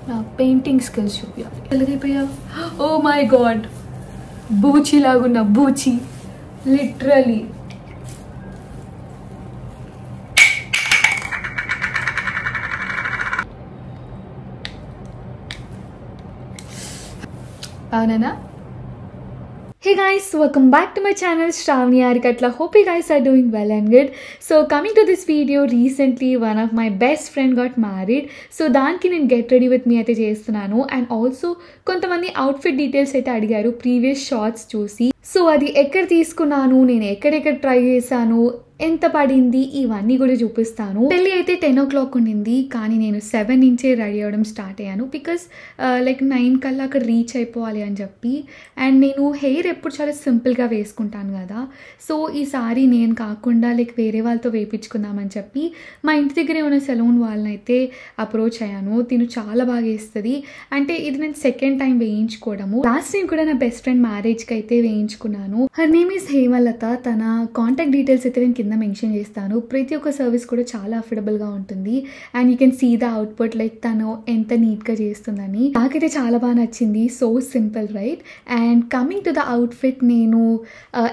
నా painting skills చూపించాలి. ఎలాగైపోయా? ఓ మై గాడ్, బూచి లాగున్న బూచి, లిటరలీ. అవునా? Hey guys, welcome back to my channel Shravani Arikatla. Hope you guys are doing well and good. So coming to this video, recently one of my best friend got married. So daniki nenu get ready with me aithe chestunanu, and also kontamandi outfit details aithe adigaru previous shots chusi. So అది ఎక్కడ తీసుకున్నాను, నేను ఎక్కడెక్కడ try చేశాను, ఎంత పడింది, ఇవన్నీ కూడా చూపిస్తాను. పెళ్ళి అయితే 10 o'clock ఉండింది, కానీ నేను 7 నుంచే రెడీ అవ్వడం స్టార్ట్ అయ్యాను. బికాస్ లైక్ 9 కల్లా అక్కడ రీచ్ అయిపోవాలి అని చెప్పి. అండ్ నేను హెయిర్ ఎప్పుడు చాలా సింపుల్గా వేసుకుంటాను కదా, సో ఈసారి నేను కాకుండా లైక్ వేరే వాళ్ళతో వేయించుకుందామని చెప్పి మా ఇంటి దగ్గరే ఉన్న సెలూన్ వాళ్ళని అయితే అప్రోచ్ అయ్యాను. తిను చాలా బాగా వేస్తుంది. అంటే ఇది నేను సెకండ్ టైం వేయించుకోవడము. లాస్ట్ టైం కూడా నా బెస్ట్ ఫ్రెండ్ మ్యారేజ్కి అయితే వేయించుకున్నాను. Her name is Hemalatha. తన కాంటాక్ట్ డీటెయిల్స్ అయితే నేను కింద మెన్షన్ చేస్తాను. ప్రతి ఒక్క సర్వీస్ కూడా చాలా అఫోర్డబుల్గా ఉంటుంది. And you can see the output, like తను ఎంత నీట్గా చేస్తుందని. నాకైతే చాలా బాగా నచ్చింది. So simple, right? And coming to the outfit, నేను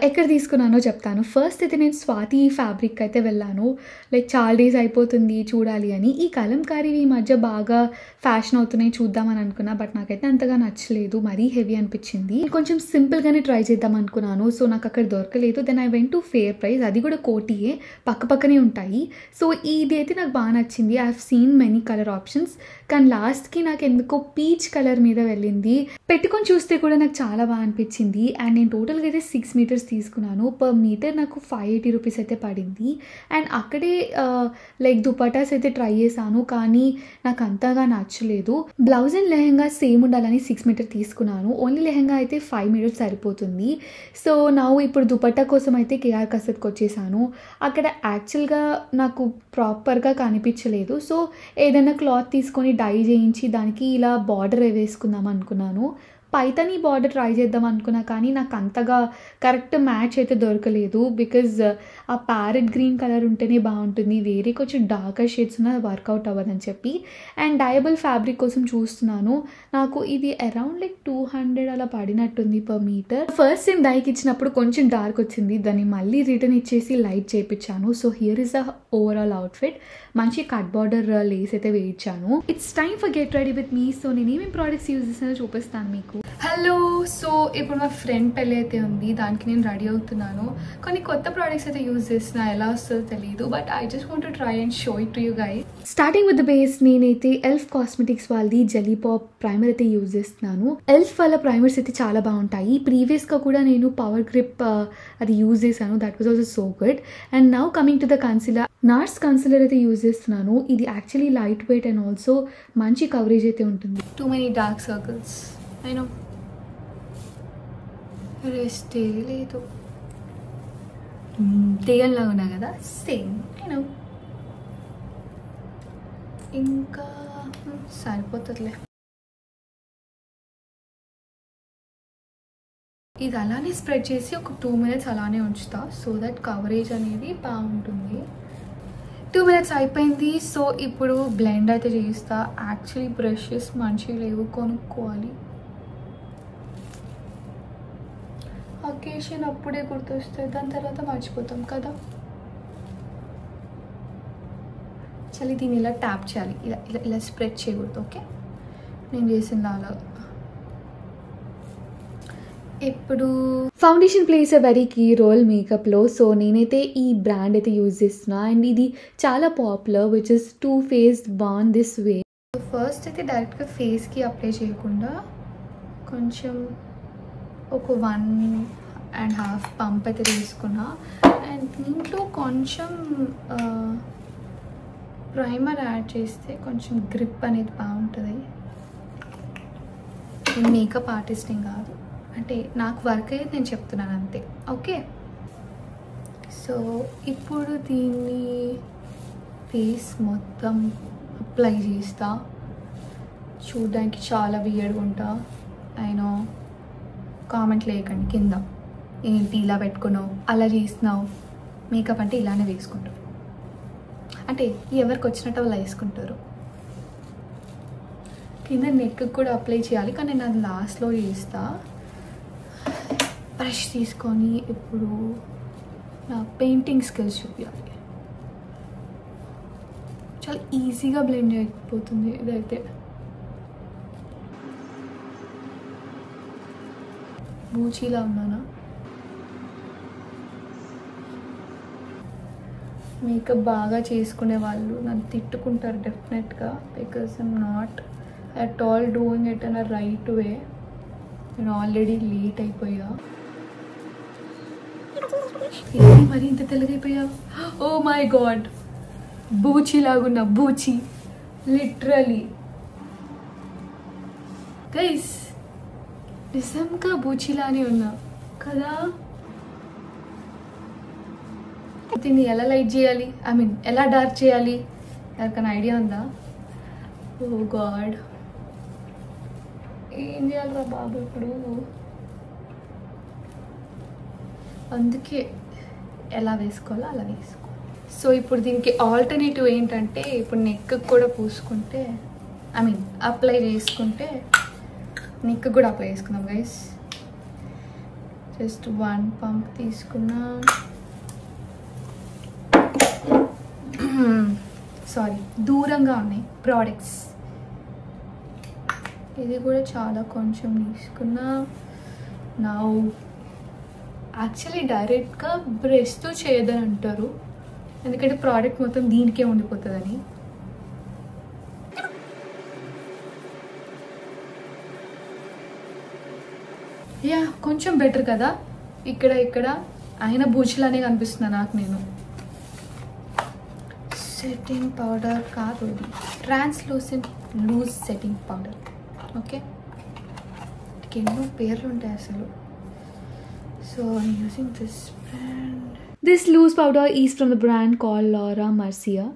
ఎక్కడ తీసుకున్నానో చెప్తాను. ఫస్ట్ అయితే నేను స్వాతి ఫ్యాబ్రిక్ అయితే వెళ్ళాను. లైక్ చాలా డేస్ అయిపోతుంది చూడాలి అని. ఈ కలంకారీ ఈ మధ్య బాగా ఫ్యాషన్ అవుతున్నాయి, చూద్దామని అనుకున్నా. బట్ నాకైతే అంతగా నచ్చలేదు, మరీ హెవీ అనిపించింది. కొంచెం సింపుల్గానే ట్రై చేద్దాం అనుకున్నాను. సో నాకు అక్కడ దొరకలేదు. Then I went to fair price. అది కూడా కోటియే, పక్క పక్కనే ఉంటాయి. సో ఇది అయితే నాకు బాగా నచ్చింది. I have seen many colour options, కానీ లాస్ట్కి నాకు ఎందుకో పీచ్ కలర్ మీద వెళ్ళింది. పెట్టుకొని చూస్తే కూడా నాకు చాలా బాగా అనిపించింది. అండ్ నేను టోటల్గా అయితే 6 meters తీసుకున్నాను. పర్ మీటర్ నాకు 580 rupees అయితే పడింది. అండ్ అక్కడే లైక్ దుపటాస్ అయితే ట్రై చేశాను, కానీ నాకు అంతగా నచ్చలేదు. బ్లౌజ్ అండ్ లెహెంగా సేమ్ ఉండాలని 6 meters తీసుకున్నాను. ఓన్లీ లెహెంగా అయితే 5 meters సరిపోతుంది. సో నా ఇప్పుడు దుపట్టా కోసం అయితే కేఆర్ కసర్కి వచ్చేసాను. అక్కడ యాక్చువల్గా నాకు ప్రాపర్గా కనిపించలేదు. సో ఏదైనా క్లాత్ తీసుకొని డై చేయించి దానికి ఇలా బార్డర్ వేసుకుందాం అనుకున్నాను. పైతాని బార్డర్ ట్రై చేద్దాం అనుకున్నా, కానీ నాకు అంతగా కరెక్ట్ మ్యాచ్ అయితే దొరకలేదు. బికాజ్ ఆ ప్యారెట్ గ్రీన్ కలర్ ఉంటేనే బాగుంటుంది, వేరే కొంచెం డార్కర్ షేడ్స్ ఉన్న వర్కౌట్ అవ్వదని చెప్పి. అండ్ డయబుల్ ఫ్యాబ్రిక్ కోసం చూస్తున్నాను. నాకు ఇది అరౌండ్ లైక్ 200 అలా పడినట్టుంది పర్ మీటర్. ఫస్ట్ టైం డైకి ఇచ్చినప్పుడు కొంచెం డార్క్ వచ్చింది, దాన్ని మళ్ళీ రిటర్న్ ఇచ్చేసి లైట్ చేయించాను. So here is the overall outfit. మంచి కట్ బార్డర్ లేస్ అయితే వేయించాను. It's time for get ready with me. So నేను ఏమేమి ప్రోడక్ట్స్ యూజ్ చేసినా చూపిస్తాను మీకు. హలో, సో ఇప్పుడు మా ఫ్రెండ్ పెళ్ళి అయితే ఉంది, దానికి నేను రెడీ అవుతున్నాను. కొన్ని కొత్త ప్రోడక్ట్స్ అయితే యూజ్ చేస్తున్నా, ఎలా వస్తుందో తెలియదు. But I just want to try and show it to you guys. Starting with the base, నేనైతే ఎల్ఫ్ కాస్మెటిక్స్ వాళ్ళది జెల్లీ పాప్ ప్రైమర్ అయితే యూజ్ చేస్తున్నాను. ఎల్ఫ్ వాళ్ళ ప్రైమర్స్ అయితే చాలా బాగుంటాయి. ప్రీవియస్గా కూడా నేను పవర్ గ్రిప్ అది యూజ్ చేశాను. That was also so good. And now coming to the concealer, Nars concealer అయితే యూజ్ చేస్తున్నాను. ఇది actually light weight and also మంచి కవరేజ్ అయితే ఉంటుంది. Two many dark circles, I know, రెస్టే లేదు, తెగల్లా ఉన్నా కదా, సేమ్ ఐ నో. ఇంకా సరిపోతుందిలే. ఇది అలానే స్ప్రెడ్ చేసి ఒక 2 minutes అలానే ఉంచుతా, సో దట్ కవరేజ్ అనేది బాగుంటుంది. 2 minutes అయిపోయింది. సో ఇప్పుడు బ్లెండ్ అయితే చేస్తా. యాక్చువల్లీ బ్రషెస్ మంచిగా లేవు, కొనుక్కోవాలి. అకేషన్ అప్పుడే గుర్తొస్తాయి, దాని తర్వాత మర్చిపోతాం కదా. చలి దీన్ని ఇలా ట్యాప్ చేయాలి, ఇలా ఇలా ఇలా స్ప్రెడ్ చేయకూడదు. ఓకే, నేను చేసింది అలా. ఇప్పుడు foundation plays a very key role మేకప్లో. సో నేనైతే ఈ బ్రాండ్ అయితే యూజ్ చేస్తున్నా. అండ్ ఇది చాలా popular, which is Too Faced born this way. First అయితే డైరెక్ట్గా ఫేస్కి అప్లై చేయకుండా కొంచెం ఒక 1.5 పంప్ అయితే తీసుకున్నా. అండ్ దీంట్లో కొంచెం ప్రైమర్ యాడ్ చేస్తే కొంచెం గ్రిప్ అనేది బాగుంటుంది. నేను మేకప్ ఆర్టిస్ట్ ఏం కాదు, అంటే నాకు వర్క్ అయితే నేను చెప్తున్నాను అంతే. ఓకే, సో ఇప్పుడు దీన్ని ఫేస్ మొత్తం అప్లై చేస్తా. చూడడానికి చాలా వియర్డ్గా ఉంటా, అయినా కామెంట్ లేకండి కింద, ఏంటి ఇలా పెట్టుకున్నావు, అలా చేస్తున్నావు. మేకప్ అంటే ఇలానే వేసుకుంటారు, అంటే ఎవరికి వచ్చినట్టు వాళ్ళు వేసుకుంటారు. కింద నెక్ కూడా అప్లై చేయాలి, కానీ నేను అది లాస్ట్లో చేస్తా. బ్రష్ తీసుకొని ఇప్పుడు నా పెయింటింగ్ స్కిల్స్ చూపించాలి. చాలా ఈజీగా బ్లెండ్ అయిపోతుంది ఇదైతే. బూచీలా ఉన్నానా? మేకప్ బాగా చేసుకునే వాళ్ళు నన్ను తిట్టుకుంటారు డెఫినెట్గా, because I'm not at all doing it in a right way. నేను ఆల్రెడీ లేట్ అయిపోయా. ఏంటి మరి ఇంత తెల్లగైపోయా? ఓ మై గాడ్, బూచీ లాగున్నా, బూచీ లిటరలీ. గైస్ నిజంగా బూచీలానే ఉన్నా కదా. దీన్ని ఎలా లైట్ చేయాలి, ఐ మీన్ ఎలా డార్క్ చేయాలి, ఎవరికైనా ఐడియా ఉందా? ఓ గాడ్, ఏం చేయాలరా బాబు ఇప్పుడు? అందుకే ఎలా వేసుకోవాలో అలా వేసుకో. సో ఇప్పుడు దీనికి ఆల్టర్నేటివ్ ఏంటంటే, ఇప్పుడు నెక్ కూడా పూసుకుంటే, ఐ మీన్ అప్లై చేసుకుంటే, నెక్ కూడా అప్లై చేసుకుందాం గైస్. జస్ట్ 1 పంప్ తీసుకున్నాం. సారీ, దూరంగా ఉన్నాయి ప్రోడక్ట్స్. ఇది కూడా చాలా కొంచెం తీసుకున్నా. నా యాక్చువల్లీ డైరెక్ట్గా బ్రష్తో చేయదని అంటారు, ఎందుకంటే ప్రోడక్ట్ మొత్తం దీనికే ఉండిపోతుందని. యా కొంచెం బెటర్ కదా. ఇక్కడ అయినా బూచిలానే కనిపిస్తున్నా నాకు నేను. సెట్టింగ్ పౌడర్ కాదు, ఇది translucent loose setting powder. Okay, ఎన్నో పేర్లు ఉంటాయి అసలు. So I'm using this brand. This loose powder is from the brand called Laura Mercier.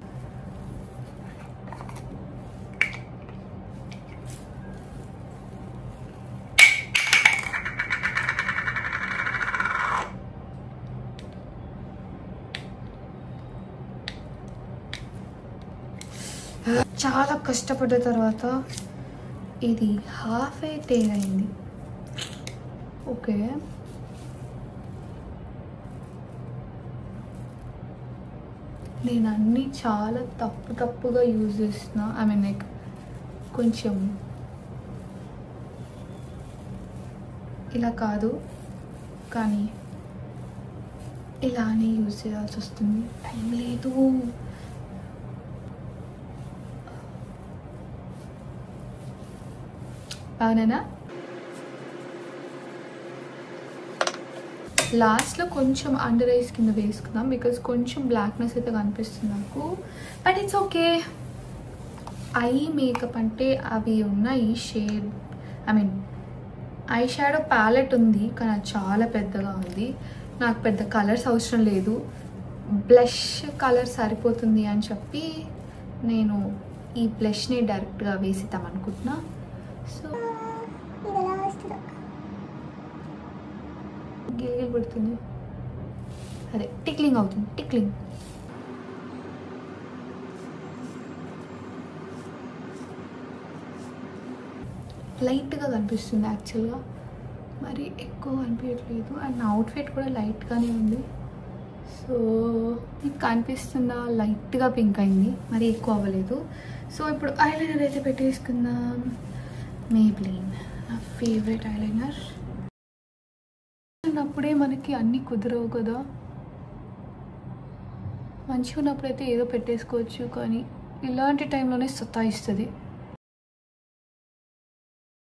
చాలా కష్టపడ్డ తర్వాత ఇది హాఫ్ ఏ టేర్ అయింది. ఓకే, నేను అన్నీ చాలా తప్పుగా యూజ్ చేస్తున్నా. ఐ మీన్ లైక్ కొంచెం ఇలా కాదు, కానీ ఇలానే యూజ్ చేయాల్సి వస్తుంది. టైం లేదు. అవునా? లాస్ట్లో కొంచెం అండర్ ఐస్ కింద వేసుకుందాం, బికాజ్ కొంచెం బ్లాక్నెస్ అయితే కనిపిస్తుంది నాకు. But it's okay. I makeup అంటే అవి ఉన్నాయి shade, I mean eye shadow palette ఉంది, కానీ అది చాలా పెద్దగా ఉంది. నాకు పెద్ద కలర్స్ అవసరం లేదు, బ్లష్ కలర్ సరిపోతుంది అని చెప్పి నేను ఈ బ్లష్ని డైరెక్ట్గా వేసిద్దాం అనుకుంటున్నా. సో గిల్గిల్ పడుతుంది, అదే టిక్లింగ్ అవుతుంది, టిక్లింగ్. లైట్గా కనిపిస్తుంది యాక్చువల్గా, మరి ఎక్కువ కనిపించట్లేదు. అండ్ నా అవుట్ఫిట్ కూడా లైట్గానే ఉంది. సో మీకు కనిపిస్తుందా? లైట్గా పింక్ అయింది, మరి ఎక్కువ అవ్వలేదు. సో ఇప్పుడు ఐలైనర్ అయితే పెట్టేసుకుందాం. మేబ్లిన్ నా ఫేవరెట్ ఐలైనర్. ఉన్నప్పుడే మనకి అన్నీ కుదరవు కదా. మంచిగా ఉన్నప్పుడైతే ఏదో పెట్టేసుకోవచ్చు, కానీ ఇలాంటి టైంలోనే సతాయిస్తుంది.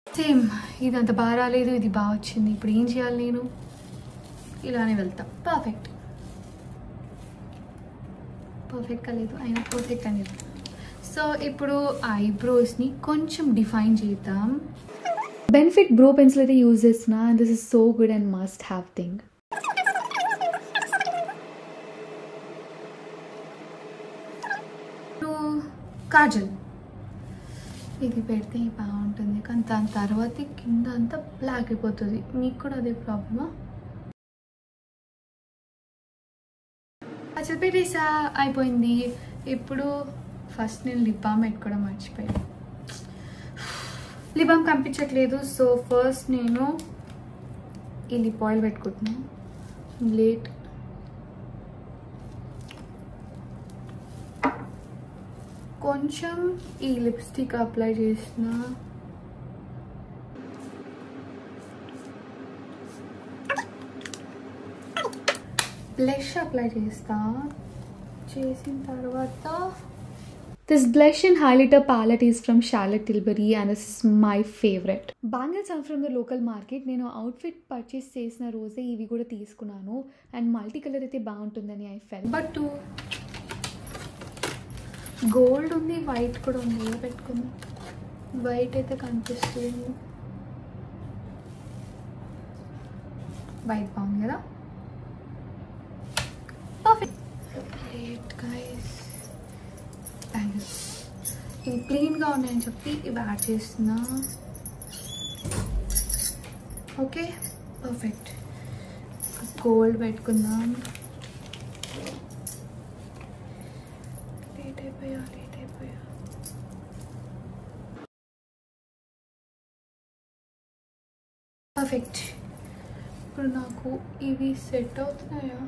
సేమ్ ఇది అంత బాగా రాలేదు, ఇది బాగా వచ్చింది. ఇప్పుడు ఏం చేయాలి? నేను ఇలానే వెళ్తా. పర్ఫెక్ట్గా లేదు, అయినా పర్ఫెక్ట్ అనేది. సో ఇప్పుడు ఐబ్రోస్ని కొంచెం డిఫైన్ చేద్దాం. Benefit Brow Pencil అయితే యూజ్ చేస్తున్నా, and this is so good and must have thing. Kajal ఇది పెడితే బాగుంటుంది, కానీ దాని తర్వాత కింద అంతా బ్లాక్ అయిపోతుంది. మీకు కూడా అదే ప్రాబ్లమా? కాజల్ పెట్టేసా, అయిపోయింది. ఇప్పుడు ఫస్ట్ నేను లిప్ బామ్ పెట్టుకోవడం మర్చిపోయాను. లిప్ బామ్ కనిపించట్లేదు. సో ఫస్ట్ నేను ఈ లిప్ ఆయిల్ పెట్టుకుంటున్నాను. లేట్ కొంచెం ఈ లిప్స్టిక్ అప్లై చేసిన, బ్లష్ అప్లై చేసిన తర్వాత this blush and highlighter palette is from Charlotte Tilbury and this is my favorite. Bangles are from the local market. నేను అవుట్ఫిట్ పర్చేస్ చేసిన రోజే ఇవి కూడా తీసుకున్నాను అండ్ మల్టీ కలర్ అయితే బాగుంటుందని ఐ ఫెల్. బట్ గోల్డ్ ఉంది, వైట్ కూడా ఉంది. ఏ పెట్టుకుందాం? వైట్ అయితే కనిపిస్తుంది. వైట్ బాగుంది కదా, పర్ఫెక్ట్. గ్రేట్ గైస్, బ్యాంగిల్స్ ఇవి ప్లెయిన్గా ఉన్నాయని చెప్పి ఇవి యాడ్ చేస్తున్నా. Okay, perfect. గోల్డ్ పెట్టుకుందాం. లేట్ అయిపోయా. పర్ఫెక్ట్. ఇప్పుడు నాకు ఇవి సెట్ అవుతున్నాయా?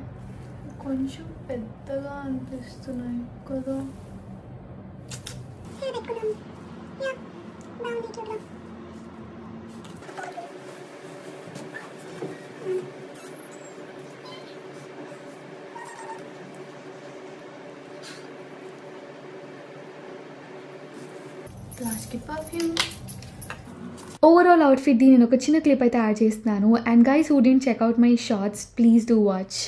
కొంచెం పెద్దగా అనిపిస్తున్నాయి కదా. లాస్ట్కి పర్ఫ్యూమ్. ఓవరాల్ అవుట్ఫిట్ ది నేను ఒక చిన్న క్లిప్ అయితే యాడ్ చేస్తున్నాను. And guys who didn't check out my shorts, please do watch.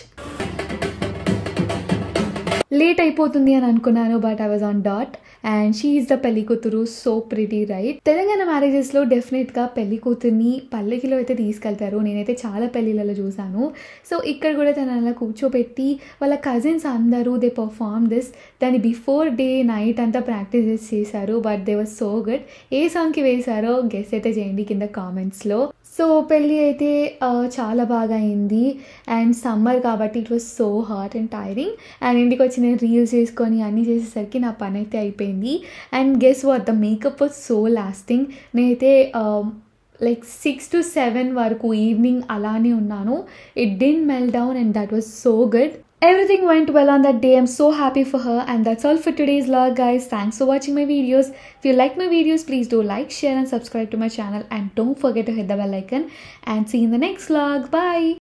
Late అయిపోతుంది అని అనుకున్నాను, but I was on dot. And she is the పెళ్లి కూతురు. So pretty, right? తెలంగాణ మ్యారేజెస్లో డెఫినెట్గా పెళ్లి కూతుర్ని పల్లకిలో అయితే తీసుకెళ్తారు. నేనైతే చాలా పెళ్ళిళ్ళలో చూసాను. సో ఇక్కడ కూడా తను అలా కూర్చోబెట్టి వాళ్ళ కజిన్స్ అందరూ దే పర్ఫార్మ్ దిస్. దాన్ని బిఫోర్ డే నైట్ అంతా ప్రాక్టీస్ చేశారు. But they was so good. ఏ సాంగ్కి వేశారో గెస్ అయితే చేయండి కింద కామెంట్స్లో. సో పెళ్ళి అయితే చాలా బాగా అయింది. అండ్ సమ్మర్ కాబట్టి it was so hot and tiring. And ఇంటికి వచ్చి నేను రీల్స్ చేసుకొని అన్నీ చేసేసరికి నా పని అయితే అయిపోయింది. And guess what, the makeup was so lasting. నేనైతే like 6 to 7 వరకు ఈవినింగ్ అలానే ఉన్నాను. It didn't melt down and that was so good. Everything went well on that day. I'm so happy for her. And that's all for today's vlog, guys. Thanks for watching my videos. If you like my videos, please do like, share and subscribe to my channel. And don't forget to hit the bell icon. And see you in the next vlog. Bye.